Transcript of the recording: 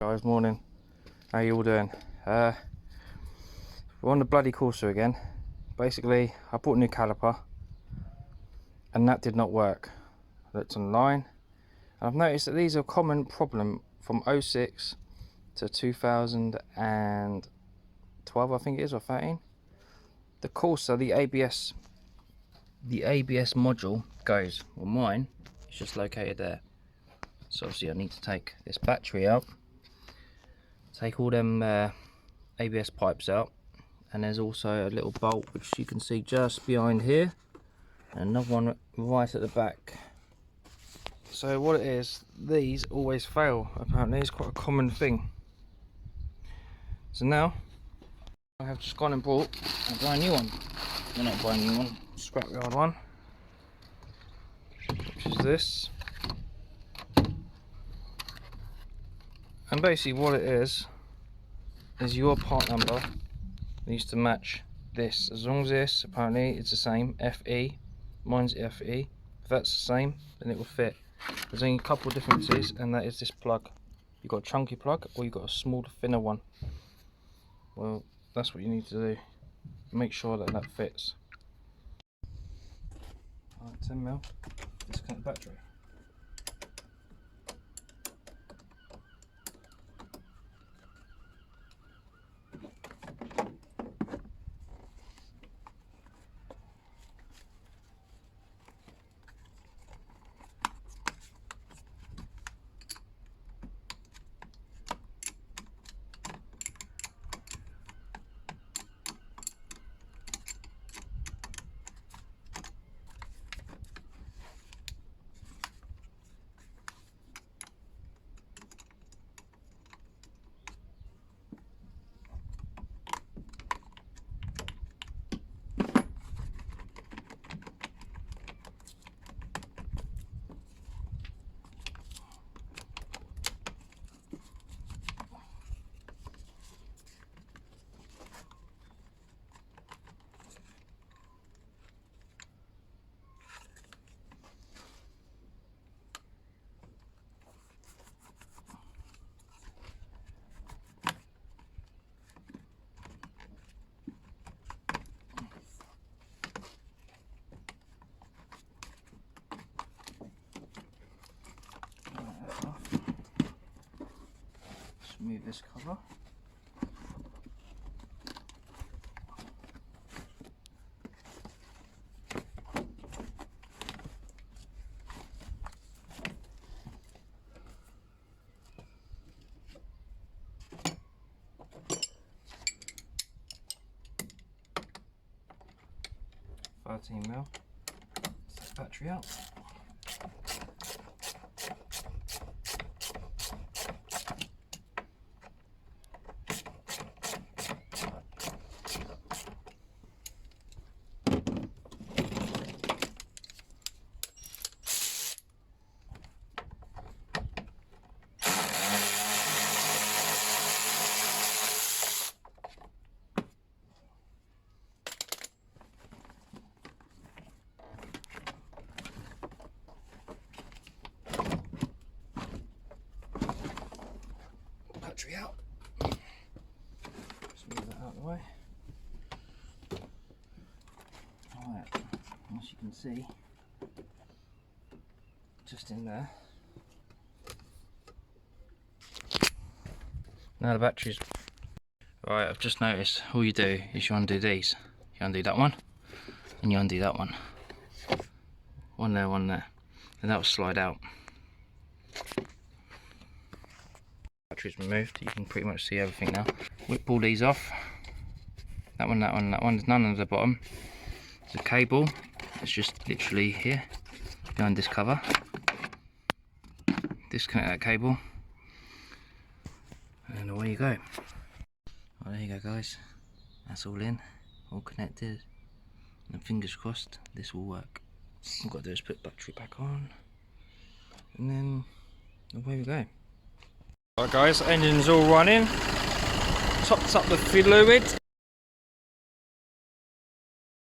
Guys, morning. How you all doing? We're on the bloody Corsa again. Basically, I bought a new caliper and that did not work. I looked online and I've noticed that these are a common problem from 06 to 2012, I think it is, or 13. The Corsa, the ABS module goes. Well, mine is just located there. So obviously I need to take this battery out, take all them ABS pipes out, and there's also a little bolt which you can see just behind here, and another one right at the back. So what it is, these always fail. Apparently it's quite a common thing. So now I have just gone and bought a brand new one. Well, not a brand new one, scrapyard one, which is this. And basically what it is your part number needs to match this. As long as this, apparently it's the same, FE, mine's FE. If that's the same, then it will fit. There's only a couple of differences, and that is this plug. You've got a chunky plug or you've got a smaller, thinner one. Well, that's what you need to do. Make sure that that fits. Alright, 10mm, disconnect the battery. Remove this cover. $13mm. Take the battery out. Battery out. Just move that out of the way. Alright, as you can see, just in there. Now the battery's... Alright, I've just noticed all you do is you undo these. You undo that one, and you undo that one. One there, and that will slide out. Battery's removed, you can pretty much see everything now. Whip all these off. That one, there's none at the bottom. There's a cable, it's just literally here, behind this cover. Disconnect that cable, and away you go. Well, there you go guys, that's all in, all connected, and fingers crossed this will work. All I've got to do is put the battery back on, and then away we go. Alright guys, engine's all running, topped up the fluid,